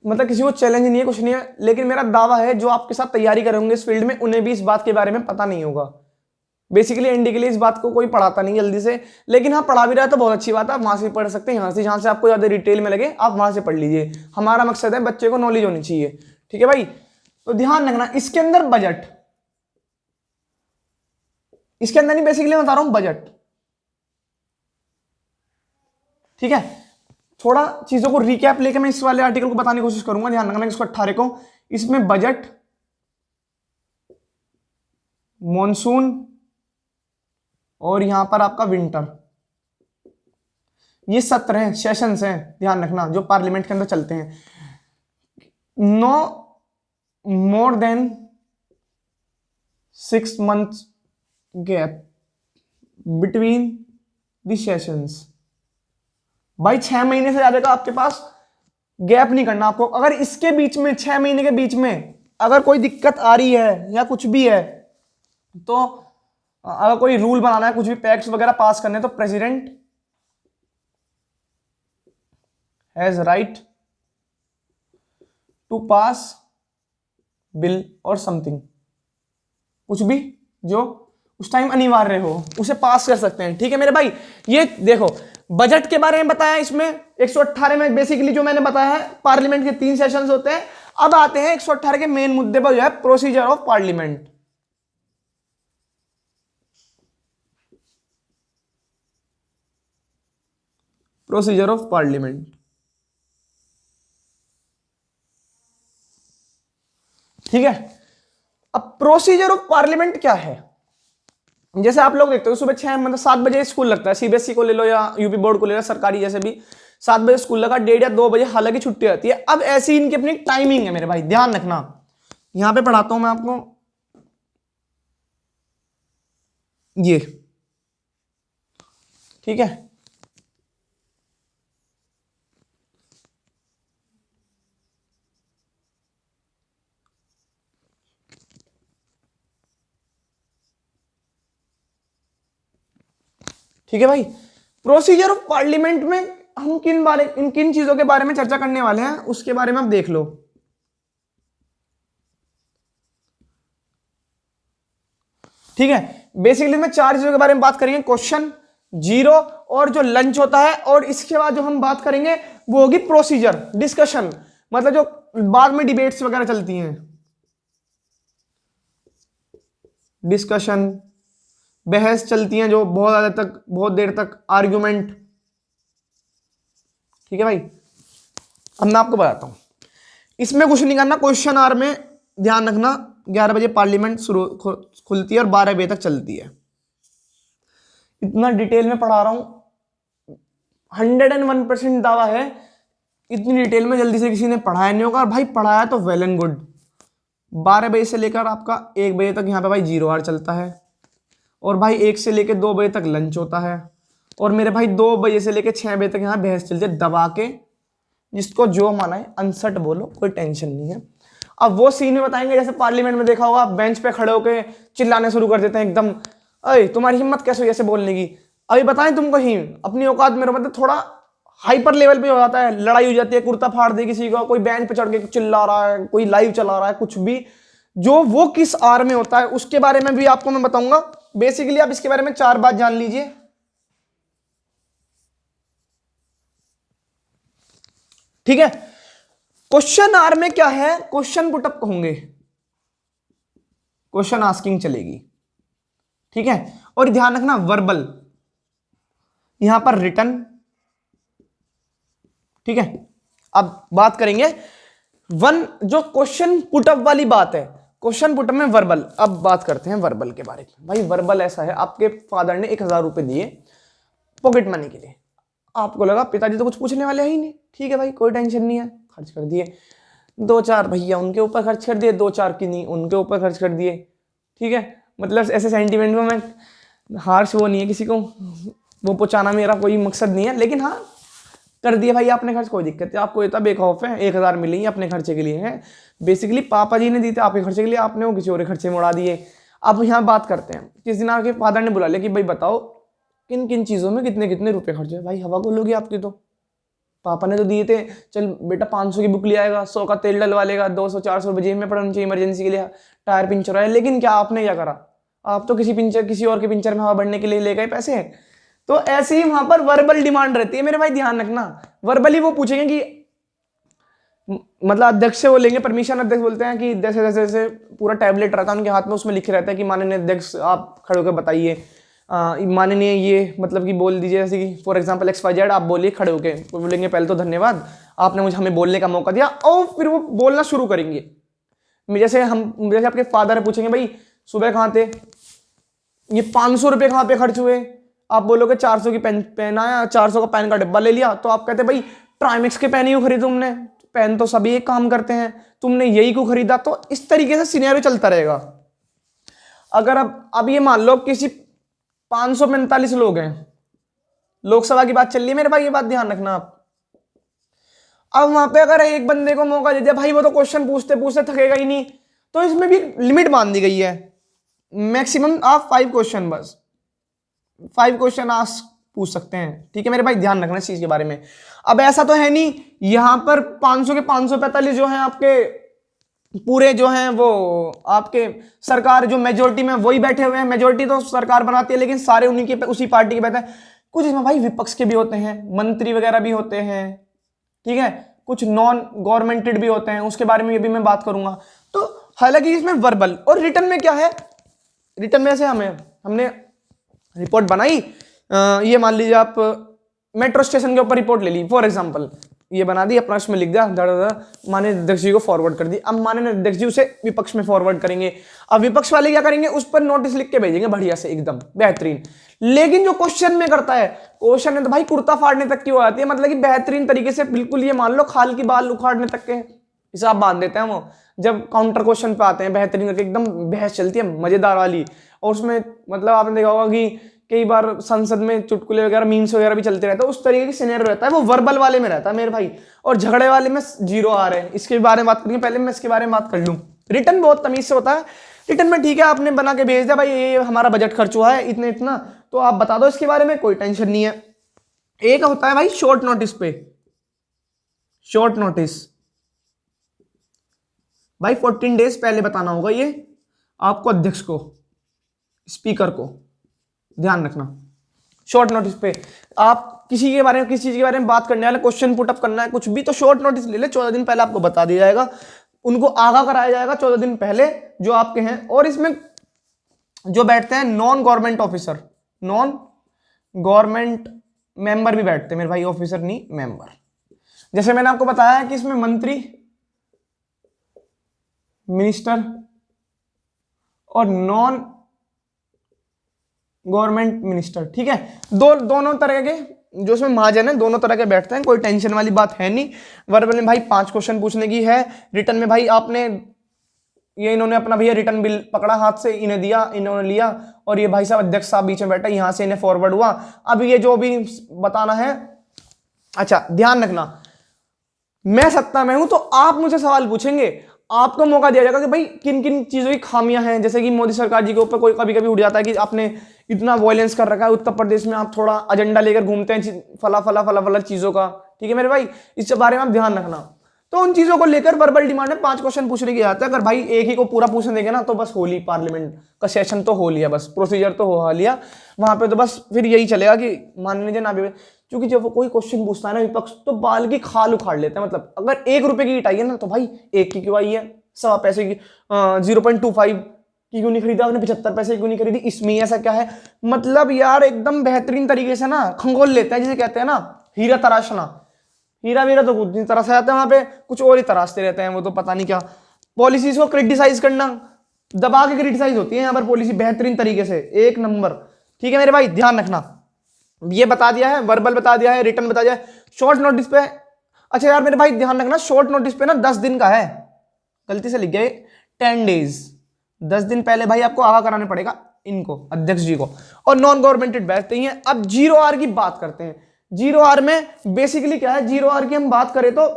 मतलब किसी को चैलेंज नहीं है, कुछ नहीं है, लेकिन मेरा दावा है जो आपके साथ तैयारी करेंगे इस फील्ड में उन्हें भी इस बात के बारे में पता नहीं होगा। बेसिकली एनडी के लिए इस बात को कोई पढ़ाता नहीं जल्दी से, लेकिन हाँ पढ़ा भी रहा है तो बहुत अच्छी बात है, आप वहां से पढ़ सकते हैं, यहाँ से जहां से आपको ज्यादा डिटेल में लगे आप वहां से पढ़ लीजिए। हमारा मकसद है बच्चे को नॉलेज होनी चाहिए, ठीक है भाई। तो ध्यान रखना इसके अंदर बजट, इसके अंदर नहीं बेसिकली मैं बता रहा हूं बजट, ठीक है। थोड़ा चीजों को रिकैप लेके मैं इस वाले आर्टिकल को बताने की कोशिश करूंगा। ध्यान रखना 118 को, इसमें बजट, मॉनसून और यहां पर आपका विंटर, ये सत्र हैं, सेशंस हैं, ध्यान रखना जो पार्लियामेंट के अंदर चलते हैं। No more than 6 months gap between the sessions. भाई 6 महीने से ज्यादा का आपके पास गैप नहीं करना आपको। अगर इसके बीच में 6 महीने के बीच में अगर कोई दिक्कत आ रही है या कुछ भी है, तो अगर कोई रूल बनाना है, कुछ भी पैक्ट्स वगैरह पास करने, तो president has right to pass bill और समथिंग, कुछ भी जो उस टाइम अनिवार्य हो उसे पास कर सकते हैं, ठीक है मेरे भाई। ये देखो बजट के बारे में बताया इसमें 118 में, बेसिकली जो मैंने बताया है पार्लियामेंट के 3 सेशंस होते हैं। अब आते हैं 118 के मेन मुद्दे पर, जो है procedure of parliament. Procedure of parliament, ठीक है। अब प्रोसीजर ऑफ पार्लियामेंट क्या है, जैसे आप लोग देखते हो सुबह 6 मतलब 7 बजे स्कूल लगता है, सीबीएसई को ले लो या यूपी बोर्ड को ले लो, सरकारी जैसे भी 7 बजे स्कूल लगा, 1:30 या 2 बजे हालांकि छुट्टी होती है। अब ऐसी इनकी अपनी टाइमिंग है मेरे भाई, ध्यान रखना। यहां पे पढ़ाता हूं मैं आपको, ये ठीक है। ठीक है भाई, प्रोसीजर ऑफ पार्लियामेंट में हम किन चीजों के बारे में चर्चा करने वाले हैं उसके बारे में आप देख लो। ठीक है, बेसिकली में 4 चीजों के बारे में बात करेंगे, क्वेश्चन, जीरो और जो लंच होता है, और इसके बाद जो हम बात करेंगे वो होगी प्रोसीजर, डिस्कशन, मतलब जो बाद में डिबेट्स वगैरह चलती हैं, डिस्कशन, बहस चलती हैं जो बहुत ज्यादा तक, बहुत देर तक, आर्ग्यूमेंट। ठीक है भाई, अब मैं आपको बताता हूं, इसमें कुछ नहीं करना। क्वेश्चन आवर में ध्यान रखना 11 बजे पार्लियामेंट शुरू खुलती है और 12 बजे तक चलती है। इतना डिटेल में पढ़ा रहा हूं, 101% दावा है इतनी डिटेल में जल्दी से किसी ने पढ़ाया नहीं होगा, और भाई पढ़ाया तो वेल एंड गुड। 12 बजे से लेकर आपका 1 बजे तक यहाँ पे भाई 0 आवर चलता है, और भाई 1 से लेकर 2 बजे तक लंच होता है, और मेरे भाई 2 बजे से लेकर 6 बजे तक यहाँ बहस चलती है दबा के, जिसको जो माना है अनसट बोलो, कोई टेंशन नहीं है। अब वो सीन में बताएंगे जैसे पार्लियामेंट में देखा होगा, बेंच पे खड़े होकर चिल्लाने शुरू कर देते हैं एकदम, अरे तुम्हारी हिम्मत कैसे हुई ऐसे बोलने की। अभी बताएं तुमको ही अपनी औकात में, मतलब थोड़ा हाइपर लेवल पे हो जाता है, लड़ाई हो जाती है, कुर्ता फाड़ दे किसी का, कोई बेंच पे चढ़ के चिल्ला रहा है, कोई लाइव चला रहा है, कुछ भी, जो वो किस आर में होता है उसके बारे में भी आपको मैं बताऊंगा। बेसिकली आप इसके बारे में 4 बात जान लीजिए। ठीक है, क्वेश्चन आर में क्या है, क्वेश्चन पुटअप होंगे, क्वेश्चन आस्किंग चलेगी। ठीक है, और ध्यान रखना वर्बल, यहां पर रिटन। ठीक है, अब बात करेंगे जो क्वेश्चन पुटअप वाली बात है, क्वेश्चन पुटअप में वर्बल। अब बात करते हैं वर्बल के बारे में। भाई वर्बल ऐसा है, आपके फादर ने 1000 रुपए दिए पॉकेट मनी के लिए, आपको लगा पिताजी तो कुछ पूछने वाले ही नहीं, ठीक है भाई कोई टेंशन नहीं है, खर्च कर दिए। 2-4 भैया उनके ऊपर खर्च कर दिए, 2-4 की नहीं उनके ऊपर खर्च कर दिए। ठीक है, मतलब ऐसे सेंटीमेंट में मैं हार्श वो नहीं है, किसी को वो पहुंचाना मेरा कोई मकसद नहीं है, लेकिन हाँ कर दिए भाई आपने खर्च, कोई दिक्कत है, आपको इतना बेखौफ है, 1000 मिली अपने खर्चे के लिए है, बेसिकली पापा जी ने दी थे आपके खर्चे के लिए, आपने वो किसी और खर्चे में उड़ा दिए। अब यहाँ बात करते हैं, किस दिन आपके फादर ने बुला लिया कि भाई बताओ किन किन चीज़ों में कितने कितने रुपए खर्च है, भाई हवा को लोगी आपकी तो, पापा ने तो दिए थे, चल बेटा 500 की बुक ले आएगा, 100 का तेल डलवा लेगा, 200-400 रुपये जेब में पड़ना चाहिए इमरजेंसी के लिए, टायर पंचर है। लेकिन क्या आपने क्या करा, आप तो किसी और के पंचर में हवा भरने के लिए ले गए पैसे। तो ऐसे ही वहां पर वर्बल डिमांड रहती है मेरे भाई, ध्यान रखना। वर्बली वो पूछेंगे कि मतलब अध्यक्ष से वो लेंगे परमिशन, अध्यक्ष बोलते हैं कि जैसे जैसे जैसे पूरा टैबलेट रहता है उनके हाथ में, उसमें लिखे रहता है कि माननीय अध्यक्ष आप खड़े होकर बताइए, माननीय ये मतलब कि बोल दीजिए, जैसे कि फॉर एग्जांपल XYZ आप बोलिए खड़े होके, वो बोलेंगे पहले तो धन्यवाद आपने मुझे हमें बोलने का मौका दिया, और फिर वो बोलना शुरू करेंगे। जैसे आपके फादर पूछेंगे भाई सुबह कहाँ थे, ये 500 रुपये कहाँ पे खर्च हुए, आप बोलोगे 400 की पेन आया, 400 का पेन का डिब्बा ले लिया, तो आप कहते भाई ट्राइमेक्स के पेन ही खरीदे तुमने, पेन तो सभी एक काम करते हैं, तुमने यही को खरीदा। तो इस तरीके से सिनेरियो चलता रहेगा। अगर अब ये मान लो किसी 545 लोग हैं, लोकसभा की बात चल रही है मेरे भाई, ये बात ध्यान रखना आप। अब वहां पे अगर एक बंदे को मौका दे दिया भाई, वो तो क्वेश्चन पूछते पूछते थकेगा ही नहीं, तो इसमें भी लिमिट बांध दी गई है, मैक्सिमम आप 5 क्वेश्चन, बस 5 क्वेश्चन आप पूछ सकते हैं। ठीक है मेरे भाई, ध्यान रखना इस चीज के बारे में। अब ऐसा तो है नहीं यहां पर 500 के 545 जो हैं आपके पूरे जो हैं वो आपके सरकार जो मेजोरिटी में वही बैठे हुए हैं, मेजोरिटी तो सरकार बनाती है लेकिन सारे उन्हीं के उसी पार्टी के बैठे हैं। कुछ इसमें भाई विपक्ष के भी होते हैं, मंत्री वगैरह भी होते हैं, ठीक है, कुछ नॉन गवर्नमेंटेड भी होते हैं, उसके बारे में भी मैं बात करूंगा। तो हालांकि इसमें वर्बल और रिटर्न में क्या है, रिटर्न में से हमने रिपोर्ट बनाई, ये मान लीजिए आप मेट्रो स्टेशन के ऊपर रिपोर्ट ले ली फॉर एग्जांपल, ये बना दी, अपना उसमें लिख दिया, माननीय अध्यक्ष जी को फॉरवर्ड कर दी। अब माननीय अध्यक्ष जी उसे विपक्ष में फॉरवर्ड करेंगे। अब विपक्ष वाले क्या करेंगे, उस पर नोटिस लिख के भेजेंगे बढ़िया से एकदम बेहतरीन। लेकिन जो क्वेश्चन में करता है, क्वेश्चन में तो भाई कुर्ता फाड़ने तक की हो जाती है, मतलब कि बेहतरीन तरीके से बिल्कुल ये मान लो खाल की बाल उखाड़ने तक के हिसाब बांध देते हैं वो। जब काउंटर क्वेश्चन पे आते हैं बेहतरीन करके एकदम बहस चलती है मजेदार वाली, और उसमें मतलब आपने देखा होगा कि कई बार संसद में चुटकुले वगैरह मीम्स वगैरह भी चलते रहते हैं, उस तरीके की सिनेरियो रहता है, वो वर्बल वाले में रहता है मेरे भाई। और झगड़े वाले में 0 आ रहे हैं, इसके बारे में बात करेंगे, पहले मैं इसके बारे में बात कर लूं। रिटर्न बहुत तमीज से होता है, रिटर्न में ठीक है आपने बना के भेज दिया भाई ये हमारा बजट खर्च हुआ है इतने इतना, तो आप बता दो इसके बारे में, कोई टेंशन नहीं है। एक होता है भाई शॉर्ट नोटिस पे, शॉर्ट नोटिस भाई 14 डेज पहले बताना होगा ये आपको, अध्यक्ष को, स्पीकर को, ध्यान रखना। शॉर्ट नोटिस पे आप किसी के बारे में, किसी चीज के बारे में बात करने वाले, क्वेश्चन पुट अप करना है कुछ भी, तो शॉर्ट नोटिस ले ले, 14 दिन पहले आपको बता दिया जाएगा, उनको आगाह कराया जाएगा 14 दिन पहले जो आपके हैं। और इसमें जो बैठते हैं non government officer, non government member भी बैठते हैं मेरे भाई, ऑफिसर नहीं मेंबर। जैसे मैंने आपको बताया कि इसमें मंत्री, मिनिस्टर और नॉन गवर्नमेंट मिनिस्टर, ठीक है, दोनों तरह के जो इसमें महाजन है, दोनों तरह के बैठते हैं, कोई टेंशन वाली बात है नहीं। वर्बल में भाई 5 क्वेश्चन पूछने की है, रिटर्न में भाई आपने ये इन्होंने अपना भैया रिटर्न बिल पकड़ा हाथ से, इन्हें दिया, इन्होंने लिया, और ये भाई साहब अध्यक्ष साहब बीच में बैठा, यहां से इन्हें फॉरवर्ड हुआ। अब ये जो भी बताना है, अच्छा ध्यान रखना, मैं सत्ता में हूं तो आप मुझे सवाल पूछेंगे, आपको मौका दिया जाएगा कि भाई किन किन चीजों की खामियां हैं। जैसे कि मोदी सरकार जी के ऊपर कोई कभी कभी उठ जाता है कि आपने इतना वायलेंस कर रखा है उत्तर प्रदेश में, आप थोड़ा एजेंडा लेकर घूमते हैं फला फला फला फला चीजों का, ठीक है मेरे भाई, इस बारे में आप ध्यान रखना। तो उन चीजों को लेकर वर्बल डिमांड में 5 क्वेश्चन पूछने की आता है। अगर भाई एक ही को पूरा पूछने देंगे ना तो बस हो ली, पार्लियामेंट का सेशन तो हो लिया, बस प्रोसीजर तो हो लिया वहां पे, तो बस फिर यही चलेगा कि माननीय ना भी, क्योंकि जब वो कोई क्वेश्चन पूछता है ना विपक्ष, तो बाल की खाल उखाड़ लेते हैं। मतलब अगर 1 रुपए की ईट आई है ना तो भाई 1 की क्यों आई है, 1.25 पैसे की, 0.25 की क्यों नहीं खरीदा आपने, 75 पैसे की क्यों नहीं खरीदी, इसमें ऐसा क्या है। मतलब यार एकदम बेहतरीन तरीके से ना खंगोल लेते हैं, जिसे कहते हैं ना हीरा तराशना। हीरा वीरा तो कुछ नहीं तराशा जाता है वहां पे, कुछ और ही तराशते रहते हैं वो, तो पता नहीं क्या। पॉलिसीज को क्रिटिसाइज करना, दबा के क्रिटिसाइज होती है यहाँ पर पॉलिसी बेहतरीन तरीके से, 1 नंबर। ठीक है मेरे भाई, ध्यान रखना, ये बता दिया है, वर्बल बता दिया है, रिटर्न बता दिया है, शॉर्ट नोटिस पे। अच्छा यार मेरे भाई ध्यान रखना, शॉर्ट नोटिस पे ना 10 दिन का है, गलती से लिख गए 10 डेज, 10 दिन पहले भाई आपको आगाह कराने पड़ेगा इनको, अध्यक्ष जी को। और नॉन गवर्नमेंटेड बैठते ही हैं। अब 0R की बात करते हैं। 0R में बेसिकली क्या है, 0R की हम बात करें तो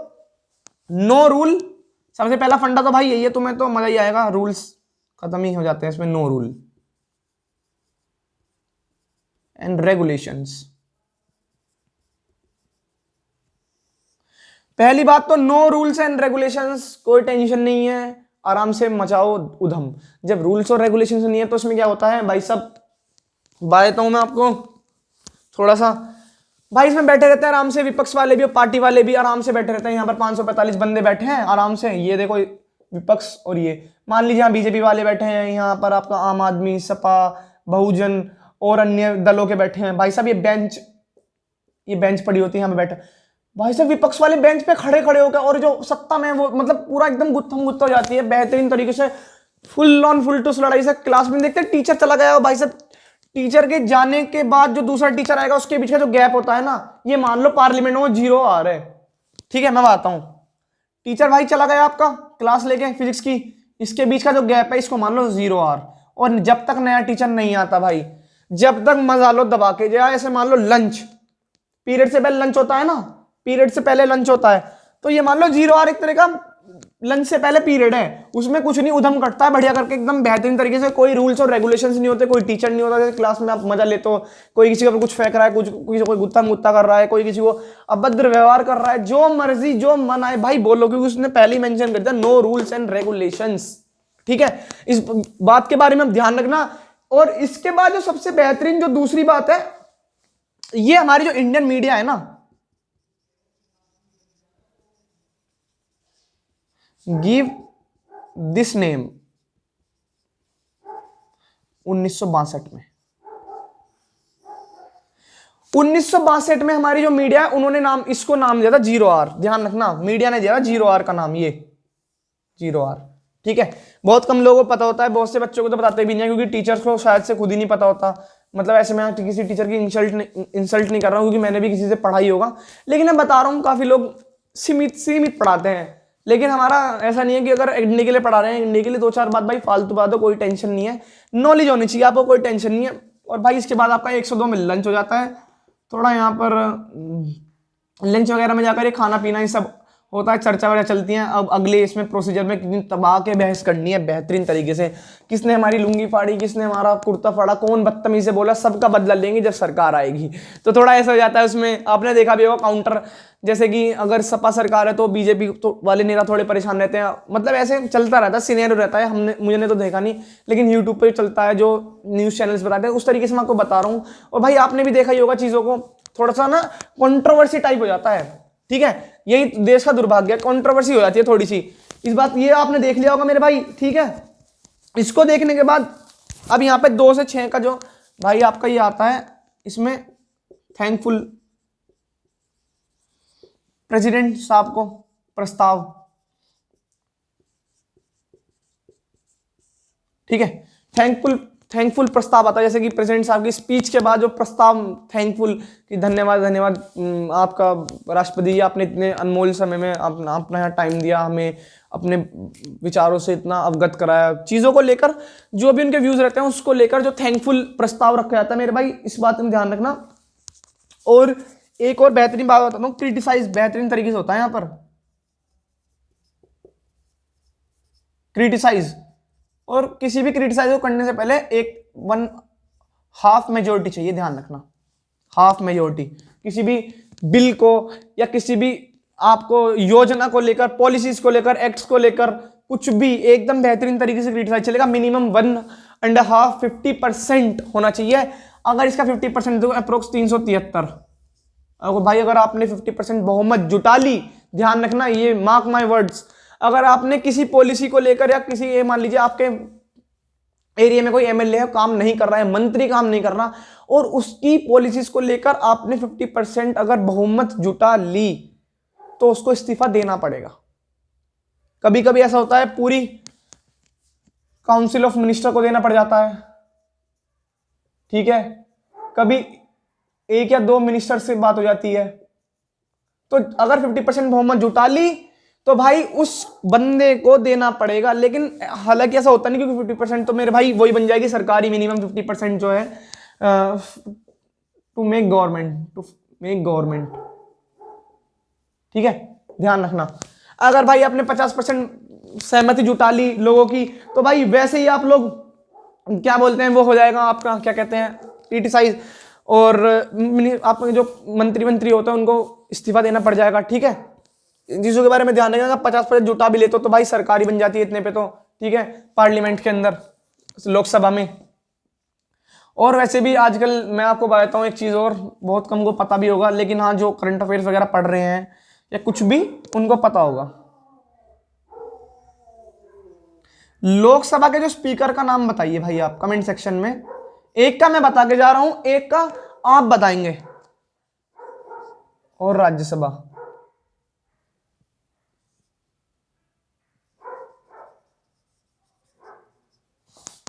नो रूल, सबसे पहला फंडा तो भाई यही है, तुम्हें तो मजा ही आएगा, रूल्स खत्म ही हो जाते हैं इसमें, नो रूल एंड रेगुलेशंस। पहली बात तो नो रूल्स एंड रेगुलेशंस, कोई टेंशन नहीं है, आराम से मचाओ उधम। जब रूल्स और रेगुलेशंस नहीं है तो उसमें क्या होता है भाई साहब, बताता हूं मैं आपको थोड़ा सा। भाई इसमें बैठे रहते हैं आराम से, विपक्ष वाले भी और पार्टी वाले भी आराम से बैठे रहते हैं। यहाँ पर 545 बंदे बैठे हैं आराम से, ये देखो विपक्ष, और ये मान लीजिए यहाँ बीजेपी वाले बैठे हैं, यहाँ पर आपका आम आदमी, सपा, बहुजन और अन्य दलों के बैठे हैं। भाई साहब ये बेंच पड़ी होती है, यहाँ पे बैठे भाई साहब विपक्ष वाले बेंच पे खड़े खड़े होकर, और जो सत्ता में वो मतलब पूरा एकदम गुत्थम गुत्था हो जाती है बेहतरीन तरीके से, फुल ऑन फुल टूस लड़ाई से। क्लास में देखते हैं टीचर चला गया हो भाई साहब, टीचर के जाने के बाद जो दूसरा टीचर आएगा उसके बीच का जो गैप होता है ना, ये मान लो पार्लियामेंट में 0 आ रहा है, ठीक है। मैं बताता हूं, टीचर भाई चला गया आपका क्लास लेके फिजिक्स की, इसके बीच का जो गैप है इसको मान लो 0 आर, और जब तक नया टीचर नहीं आता भाई, जब तक मजा लो दबा के जाए, ऐसे मान लो लंच पीरियड से पहले लंच होता है ना, पीरियड से पहले लंच होता है, तो ये मान लो 0 आर एक तरह का लंच से पहले पीरियड है, उसमें कुछ नहीं, उधम कटता है बढ़िया करके एकदम बेहतरीन तरीके से। कोई रूल्स और रेगुलेशंस नहीं होते, कोई टीचर नहीं होता, जैसे क्लास में आप मजा लेते हो, कोई किसी के ऊपर कुछ फेंक रहा है, कोई गुत्ता मुत्ता कर रहा है, कोई किसी को अभद्र व्यवहार कर रहा है, जो मर्जी जो मन आए भाई बोलो, क्योंकि उसने पहले ही मेंशन कर दिया नो रूल्स एंड रेगुलेशंस, ठीक है। इस बात के बारे में ध्यान रखना। और इसके बाद जो सबसे बेहतरीन जो दूसरी बात है, ये हमारी जो इंडियन मीडिया है ना, गिव दिस नेम 1962 में, 1962 में हमारी जो मीडिया है उन्होंने इसको नाम दिया था 0 आर। ध्यान रखना, मीडिया ने दिया था 0 आर का नाम, ये 0 आर, ठीक है। बहुत कम लोगों को पता होता है, बहुत से बच्चों को तो बताते भी नहीं है, क्योंकि टीचर्स को शायद से खुद ही नहीं पता होता। मतलब ऐसे मैं किसी टीचर की इंसल्ट नहीं कर रहा हूं, क्योंकि मैंने भी किसी से पढ़ा ही होगा, लेकिन मैं बता रहा हूं काफी लोग सीमित पढ़ाते हैं। लेकिन हमारा ऐसा नहीं है कि अगर इंडिया के लिए पढ़ा रहे हैं, इंडिया के लिए 2-4 बात भाई फालतू बात हो, कोई टेंशन नहीं है, नॉलेज होनी चाहिए आपको, कोई टेंशन नहीं है। और भाई इसके बाद आपका 102 में लंच हो जाता है, थोड़ा यहाँ पर लंच वगैरह में जाकर ये खाना पीना ये सब होता है, चर्चा वगैरह चलती हैं। अब अगले इसमें प्रोसीजर में कितनी तबाह के बहस करनी है बेहतरीन तरीके से, किसने हमारी लुंगी फाड़ी, किसने हमारा कुर्ता फाड़ा, कौन बदतमीजी से बोला, सबका बदला लेंगे जब सरकार आएगी। तो थोड़ा ऐसा हो जाता है उसमें, आपने देखा भी होगा काउंटर, जैसे कि अगर सपा सरकार है तो बीजेपी तो वाले नेता थोड़े परेशान रहते हैं, मतलब ऐसे चलता रहता है, सिनेरियो रहता है। मुझे तो देखा नहीं, लेकिन यूट्यूब पर चलता है, जो न्यूज़ चैनल्स बताते हैं, उस तरीके से मैं आपको बता रहा हूँ। और भाई आपने भी देखा ही होगा चीज़ों को, थोड़ा सा ना कंट्रोवर्सी टाइप हो जाता है, ठीक है। यही देश का दुर्भाग्य है, कंट्रोवर्सी हो जाती है थोड़ी सी इस बात, ये आपने देख लिया होगा मेरे भाई, ठीक है। इसको देखने के बाद अब यहाँ पे 2 से 6 का जो भाई आपका ये आता है, इसमें थैंकफुल प्रेसिडेंट साहब को प्रस्ताव, ठीक है। थैंकफुल प्रस्ताव आता है, जैसे कि प्रेसिडेंट साहब की स्पीच के बाद जो प्रस्ताव, थैंकफुल कि धन्यवाद आपका राष्ट्रपति जी, आपने इतने अनमोल समय में अपना यहाँ टाइम दिया, हमें अपने विचारों से इतना अवगत कराया, चीज़ों को लेकर जो भी उनके व्यूज रहते हैं उसको लेकर जो थैंकफुल प्रस्ताव रखा जाता है मेरे भाई, इस बात में ध्यान रखना। और एक और बेहतरीन बात बताता हूँ, क्रिटिसाइज बेहतरीन तरीके से होता है यहाँ पर, क्रिटिसाइज, और किसी भी क्रिटिसाइज को करने से पहले 1/2 मेजोरिटी चाहिए, ध्यान रखना, हाफ मेजोरिटी किसी भी बिल को या किसी भी आपको योजना को लेकर, पॉलिसीज को लेकर, एक्ट्स को लेकर, कुछ भी एकदम बेहतरीन तरीके से क्रिटिसाइज चलेगा। मिनिमम 1.5 50% होना चाहिए। अगर इसका 50% तो अप्रोक्स 373, भाई अगर आपने 50% बहुमत जुटा ली, ध्यान रखना, ये मार्क माय वर्ड्स, अगर आपने किसी पॉलिसी को लेकर या किसी, ये मान लीजिए आपके एरिया में कोई एमएलए है, काम नहीं कर रहा है, मंत्री काम नहीं कर रहा, और उसकी पॉलिसीज को लेकर आपने 50% अगर बहुमत जुटा ली, तो उसको इस्तीफा देना पड़ेगा। कभी कभी ऐसा होता है पूरी काउंसिल ऑफ मिनिस्टर को देना पड़ जाता है, ठीक है। कभी 1 या 2 मिनिस्टर से बात हो जाती है। तो अगर 50% बहुमत जुटा ली तो भाई उस बंदे को देना पड़ेगा। लेकिन हालांकि ऐसा होता नहीं, क्योंकि 50% तो मेरे भाई वही बन जाएगी सरकारी मिनिमम 50% जो है टू मेक गवर्नमेंट, ठीक है, ध्यान रखना। अगर भाई आपने 50% सहमति जुटा ली लोगों की, तो भाई वैसे ही आप लोग क्या बोलते हैं, वो हो जाएगा आपका, क्या कहते हैं, क्रिटिसाइज, और आपके जो मंत्री होते हैं उनको इस्तीफा देना पड़ जाएगा, ठीक है। चीजों के बारे में ध्यान रखना। 50% जुटा भी लेते हो तो भाई सरकारी बन जाती है इतने पे तो, ठीक है, पार्लियामेंट के अंदर, लोकसभा में। और वैसे भी आजकल मैं आपको बताता हूँ एक चीज और, बहुत कम को पता भी होगा, लेकिन हाँ जो करंट अफेयर्स वगैरह पढ़ रहे हैं या कुछ भी, उनको पता होगा। लोकसभा के जो स्पीकर का नाम बताइए भाई आप कमेंट सेक्शन में। एक का मैं बता के जा रहा हूं, एक का आप बताएंगे। और राज्यसभा,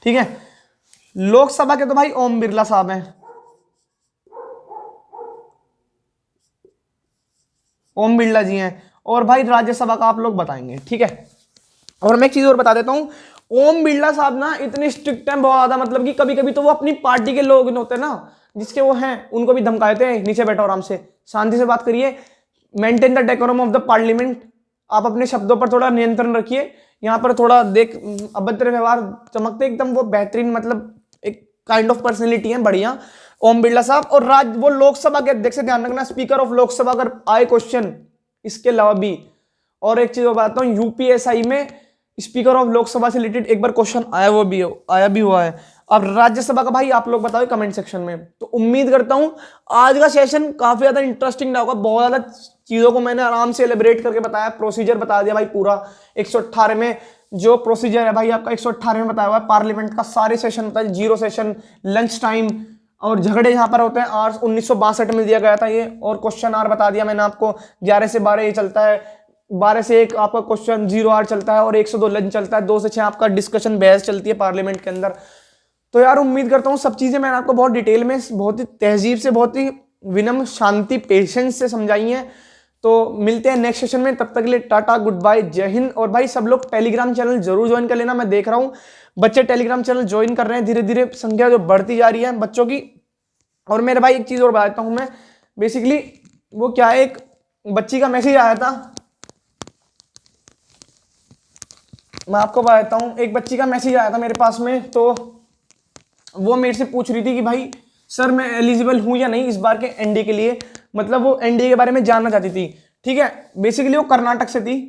ठीक है। लोकसभा के तो भाई ओम बिरला साहब हैं, ओम बिरला जी हैं। और भाई राज्यसभा का आप लोग बताएंगे, ठीक है। और मैं एक चीज और बता देता हूं, ओम बिरला साहब ना इतने स्ट्रिक्ट हैं बहुत ज्यादा, मतलब कि कभी कभी तो वो अपनी पार्टी के लोग होते हैं ना, जिसके वो हैं, उनको भी धमकाए थे, नीचे बैठो आराम से, शांति से बात करिए, maintain the decorum of the parliament, आप अपने शब्दों पर थोड़ा नियंत्रण रखिए, यहाँ पर थोड़ा देख अभद्र व्यवहार चमकते एकदम वो बेहतरीन, मतलब एक काइंड ऑफ पर्सनैलिटी है, बढ़िया ओम बिरला साहब। और वो लोकसभा के अध्यक्ष से, ध्यान रखना, स्पीकर ऑफ लोकसभा अगर आए क्वेश्चन इसके अलावा भी। और एक चीज बताता हूँ, यूपीएसआई में स्पीकर ऑफ लोकसभा से रिलेटेड एक बार क्वेश्चन आया भी हुआ है। अब राज्यसभा का भाई आप लोग बताओ कमेंट सेक्शन में। तो उम्मीद करता हूं आज का सेशन काफी ज्यादा इंटरेस्टिंग रहा होगा, बहुत ज्यादा चीजों को मैंने आराम से एलिब्रेट करके बताया, प्रोसीजर बता दिया भाई पूरा। 118 में जो प्रोसीजर है भाई आपका 118 में बताया हुआ है, पार्लियामेंट का सारे सेशन बताया, जीरो सेशन, लंच टाइम, और झगड़े यहाँ पर होते हैं आर 1962 में दिया गया था ये। और क्वेश्चन आर बता दिया मैंने आपको, 11 से 12 ये चलता है, 12 से 1 आपका क्वेश्चन 0 आर चलता है, और 1 से 2 लंच चलता है, 2 से 6 आपका डिस्कशन बहस चलती है पार्लियामेंट के अंदर। तो यार उम्मीद करता हूँ सब चीजें मैंने आपको बहुत डिटेल में, बहुत ही तहजीब से, बहुत ही विनम्र, शांति, पेशेंस से समझाई हैं। तो मिलते हैं नेक्स्ट सेशन में, तब तक के लिए टाटा, गुड बाय, जय हिंद। और भाई सब लोग टेलीग्राम चैनल जरूर ज्वाइन कर लेना, मैं देख रहा हूँ बच्चे टेलीग्राम चैनल ज्वाइन कर रहे हैं, धीरे धीरे संख्या जो बढ़ती जा रही है बच्चों की। और मेरे भाई एक चीज और बताता हूँ मैं, बेसिकली वो क्या है, एक बच्ची का मैसेज आया था, मैं आपको बताता हूँ, एक बच्ची का मैसेज आया था मेरे पास में। तो वो मेरे से पूछ रही थी कि भाई सर मैं एलिजिबल हूं या नहीं इस बार के एनडीए के लिए, मतलब वो एनडीए के बारे में जानना चाहती थी, ठीक है। बेसिकली वो कर्नाटक से थी,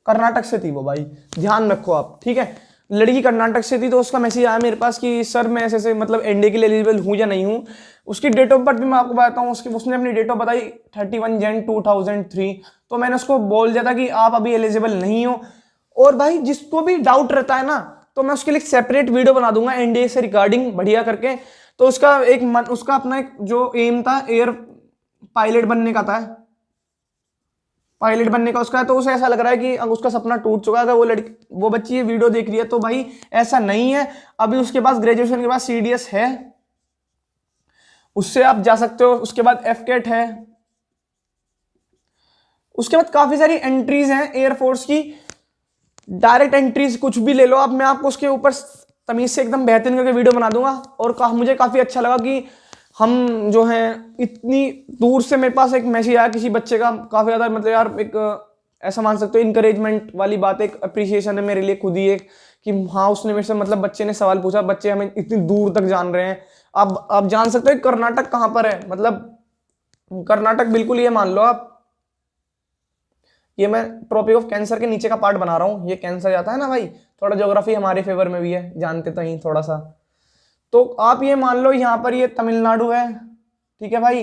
कर्नाटक से थी वो भाई, ध्यान रखो आप, ठीक है। लड़की कर्नाटक से थी, तो उसका मैसेज आया मेरे पास कि सर मैं ऐसे मतलब एनडीए के लिए एलिजिबल हूं या नहीं हूं। उसकी डेट ऑफ बर्थ भी मैं आपको बताता हूँ, उसने अपनी डेट ऑफ बताई 31 जन 2003। तो मैंने उसको बोल दिया था कि आप अभी एलिजिबल नहीं हो। और भाई जिसको भी डाउट रहता है ना, तो मैं उसके लिए सेपरेट वीडियो बना दूंगा एनडीए से रिगार्डिंग बढ़िया करके। तो उसका अपना एक जो एम था एयर पायलट बनने का था, पायलट बनने का उसका, तो उसे ऐसा लग रहा है कि उसका सपना टूट चुका है। अगर वो बच्ची ये वीडियो देख रही है तो भाई ऐसा नहीं है, अभी उसके पास ग्रेजुएशन के बाद सीडीएस है, उससे आप जा सकते हो। उसके बाद एफकेट है, उसके बाद काफी सारी एंट्रीज हैं एयरफोर्स की, डायरेक्ट एंट्रीज कुछ भी ले लो आप, मैं आपको उसके ऊपर तमीज से एकदम बेहतरीन करके वीडियो बना दूंगा। और मुझे काफी अच्छा लगा कि हम जो हैं इतनी दूर से, मेरे पास एक मैसेज आया किसी बच्चे का, काफी ज्यादा मतलब यार एक ऐसा मान सकते हो इनकरेजमेंट वाली बात, एक अप्रिसिएशन है मेरे लिए खुद ही एक, कि हाँ उसने मेरे से, मतलब बच्चे ने सवाल पूछा, बच्चे हमें इतनी दूर तक जान रहे हैं। आप जान सकते हो कर्नाटक कहाँ पर है, मतलब कर्नाटक बिल्कुल ये मान लो आप, ये मैं ट्रॉपिक ऑफ कैंसर के नीचे का पार्ट बना रहा हूँ, ये कैंसर जाता है ना भाई, थोड़ा ज्योग्राफी हमारे फेवर में भी है, जानते तो ही थोड़ा सा। तो आप ये मान लो यहाँ पर ये तमिलनाडु है, ठीक है भाई,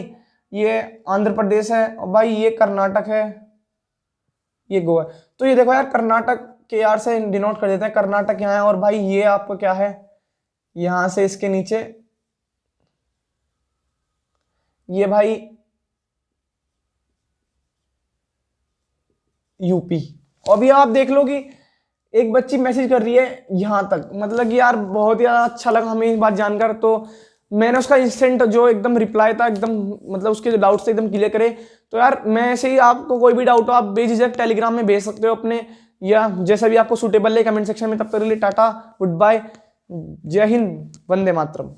ये आंध्र प्रदेश है, और भाई ये कर्नाटक है, ये गोवा है। तो ये देखो यार कर्नाटक के यार से डिनोट कर देते हैं, कर्नाटक यहाँ है। और भाई ये आपको क्या है, यहां से इसके नीचे ये भाई यूपी। अभी आप देख लो कि एक बच्ची मैसेज कर रही है यहां तक, मतलब कि यार बहुत ही अच्छा लगा हमें इस बात जानकर। तो मैंने उसका इंस्टेंट जो एकदम रिप्लाई था एकदम, मतलब उसके जो डाउट्स थे एकदम क्लियर करे। तो यार मैं ऐसे ही, आपको कोई भी डाउट हो आप बेझिझक टेलीग्राम में भेज सकते हो अपने, या जैसा भी आपको सूटेबल है कमेंट सेक्शन में। तब तक के लिए टाटा, गुड बाय, जय हिंद, वंदे मातरम।